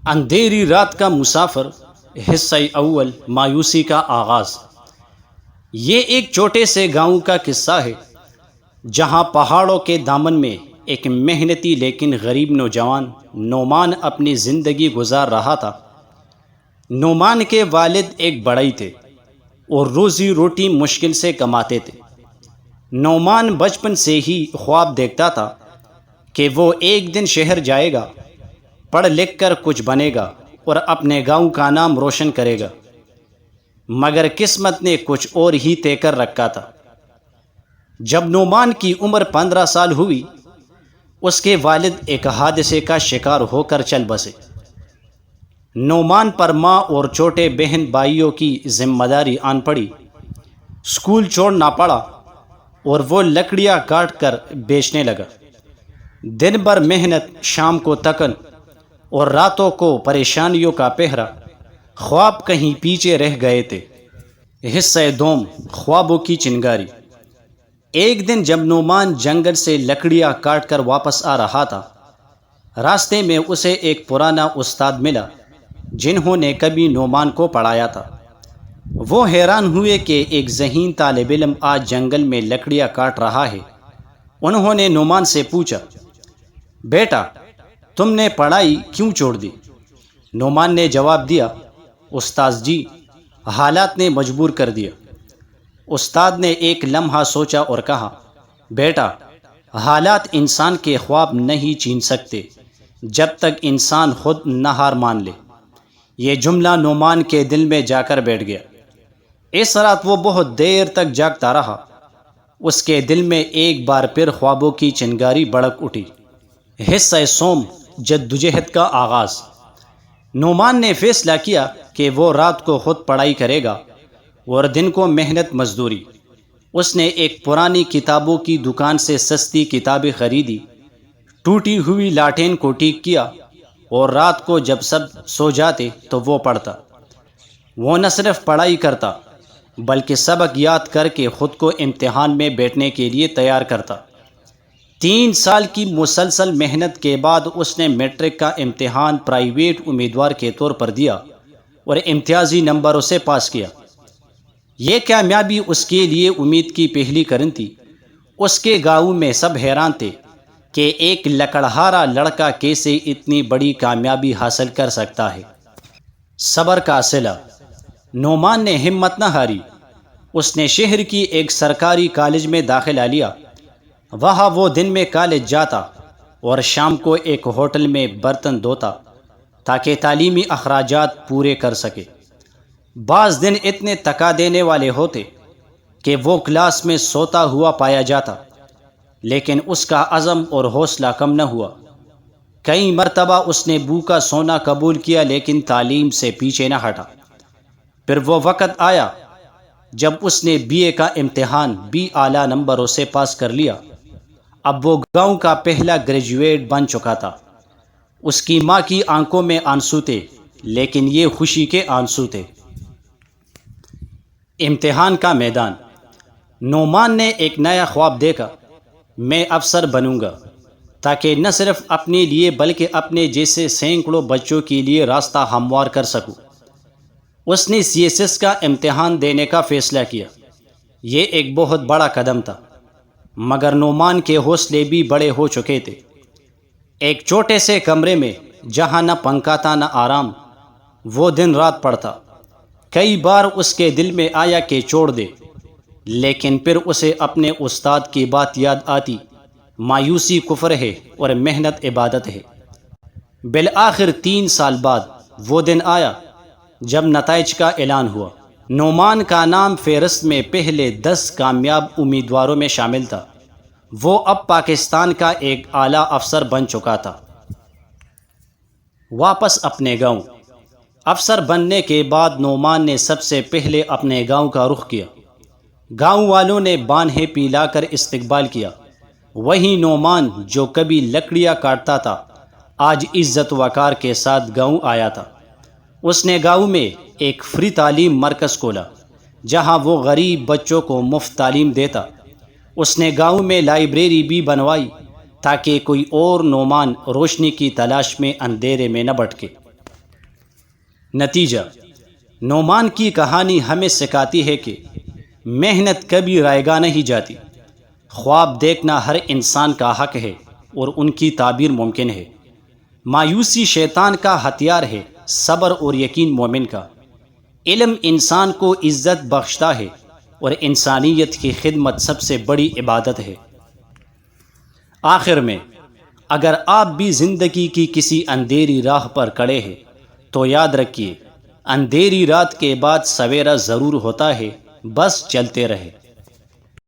اندھیری رات کا مسافر، حصہ اول، مایوسی کا آغاز۔ یہ ایک چھوٹے سے گاؤں کا قصہ ہے جہاں پہاڑوں کے دامن میں ایک محنتی لیکن غریب نوجوان نعمان اپنی زندگی گزار رہا تھا۔ نعمان کے والد ایک بڑھئی تھے اور روزی روٹی مشکل سے کماتے تھے۔ نعمان بچپن سے ہی خواب دیکھتا تھا کہ وہ ایک دن شہر جائے گا، پڑھ لکھ کر کچھ بنے گا اور اپنے گاؤں کا نام روشن کرے گا، مگر قسمت نے کچھ اور ہی طے کر رکھا تھا۔ جب نعمان کی عمر 15 سال ہوئی، اس کے والد ایک حادثے کا شکار ہو کر چل بسے۔ نعمان پر ماں اور چھوٹے بہن بھائیوں کی ذمہ داری آن پڑی۔ اسکول چھوڑنا پڑا اور وہ لکڑیاں کاٹ کر بیچنے لگا۔ دن بھر محنت، شام کو تکن اور راتوں کو پریشانیوں کا پہرا۔ خواب کہیں پیچھے رہ گئے تھے۔ حصہ دوم، خوابوں کی چنگاری۔ ایک دن جب نعمان جنگل سے لکڑیاں کاٹ کر واپس آ رہا تھا، راستے میں اسے ایک پرانا استاد ملا جنہوں نے کبھی نعمان کو پڑھایا تھا۔ وہ حیران ہوئے کہ ایک ذہین طالب علم آج جنگل میں لکڑیاں کاٹ رہا ہے۔ انہوں نے نعمان سے پوچھا، بیٹا تم نے پڑھائی کیوں چھوڑ دی؟ نعمان نے جواب دیا، استاد جی، حالات نے مجبور کر دیا۔ استاد نے ایک لمحہ سوچا اور کہا، بیٹا حالات انسان کے خواب نہیں چھین سکتے جب تک انسان خود نہ ہار مان لے۔ یہ جملہ نعمان کے دل میں جا کر بیٹھ گیا۔ اس رات وہ بہت دیر تک جاگتا رہا۔ اس کے دل میں ایک بار پھر خوابوں کی چنگاری بھڑک اٹھی۔ حصہ سوم، جدوجہد کا آغاز۔ نعمان نے فیصلہ کیا کہ وہ رات کو خود پڑھائی کرے گا اور دن کو محنت مزدوری۔ اس نے ایک پرانی کتابوں کی دکان سے سستی کتابیں خریدی، ٹوٹی ہوئی لاٹین کو ٹھیک کیا اور رات کو جب سب سو جاتے تو وہ پڑھتا۔ وہ نہ صرف پڑھائی کرتا بلکہ سبق یاد کر کے خود کو امتحان میں بیٹھنے کے لیے تیار کرتا۔ 3 سال کی مسلسل محنت کے بعد اس نے میٹرک کا امتحان پرائیویٹ امیدوار کے طور پر دیا اور امتیازی نمبروں سے پاس کیا۔ یہ کامیابی اس کے لیے امید کی پہلی کرن تھی۔ اس کے گاؤں میں سب حیران تھے کہ ایک لکڑہارا لڑکا کیسے اتنی بڑی کامیابی حاصل کر سکتا ہے۔ صبر کا صلہ۔ نعمان نے ہمت نہ ہاری۔ اس نے شہر کی ایک سرکاری کالج میں داخلہ لیا۔ وہاں وہ دن میں کالج جاتا اور شام کو ایک ہوٹل میں برتن دھوتا تاکہ تعلیمی اخراجات پورے کر سکے۔ بعض دن اتنے تکا دینے والے ہوتے کہ وہ کلاس میں سوتا ہوا پایا جاتا، لیکن اس کا عزم اور حوصلہ کم نہ ہوا۔ کئی مرتبہ اس نے بھوکا سونا قبول کیا لیکن تعلیم سے پیچھے نہ ہٹا۔ پھر وہ وقت آیا جب اس نے BA کا امتحان بھی اعلیٰ نمبروں سے پاس کر لیا۔ اب وہ گاؤں کا پہلا گریجویٹ بن چکا تھا۔ اس کی ماں کی آنکھوں میں آنسو تھے، لیکن یہ خوشی کے آنسو تھے۔ امتحان کا میدان۔ نعمان نے ایک نیا خواب دیکھا، میں افسر بنوں گا تاکہ نہ صرف اپنے لیے بلکہ اپنے جیسے سینکڑوں بچوں کے لیے راستہ ہموار کر سکوں۔ اس نے CSS کا امتحان دینے کا فیصلہ کیا۔ یہ ایک بہت بڑا قدم تھا، مگر نعمان کے حوصلے بھی بڑے ہو چکے تھے۔ ایک چھوٹے سے کمرے میں جہاں نہ پنکھا تھا نہ آرام، وہ دن رات پڑھتا۔ کئی بار اس کے دل میں آیا کہ چھوڑ دے، لیکن پھر اسے اپنے استاد کی بات یاد آتی، مایوسی کفر ہے اور محنت عبادت ہے۔ بالآخر 3 سال بعد وہ دن آیا جب نتائج کا اعلان ہوا۔ نعمان کا نام فہرست میں پہلے 10 کامیاب امیدواروں میں شامل تھا۔ وہ اب پاکستان کا ایک اعلیٰ افسر بن چکا تھا۔ واپس اپنے گاؤں۔ افسر بننے کے بعد نعمان نے سب سے پہلے اپنے گاؤں کا رخ کیا۔ گاؤں والوں نے بانہیں پلا کر استقبال کیا۔ وہی نعمان جو کبھی لکڑیاں کاٹتا تھا، آج عزت وقار کے ساتھ گاؤں آیا تھا۔ اس نے گاؤں میں ایک فری تعلیم مرکز کھولا جہاں وہ غریب بچوں کو مفت تعلیم دیتا۔ اس نے گاؤں میں لائبریری بھی بنوائی تاکہ کوئی اور نعمان روشنی کی تلاش میں اندھیرے میں نہ بھٹکے۔ نتیجہ، نعمان کی کہانی ہمیں سکھاتی ہے کہ محنت کبھی رائے گاہ نہیں جاتی۔ خواب دیکھنا ہر انسان کا حق ہے اور ان کی تعبیر ممکن ہے۔ مایوسی شیطان کا ہتھیار ہے، صبر اور یقین مومن کا۔ علم انسان کو عزت بخشتا ہے اور انسانیت کی خدمت سب سے بڑی عبادت ہے۔ آخر میں، اگر آپ بھی زندگی کی کسی اندھیری راہ پر کھڑے ہیں تو یاد رکھیے، اندھیری رات کے بعد سویرا ضرور ہوتا ہے، بس چلتے رہے۔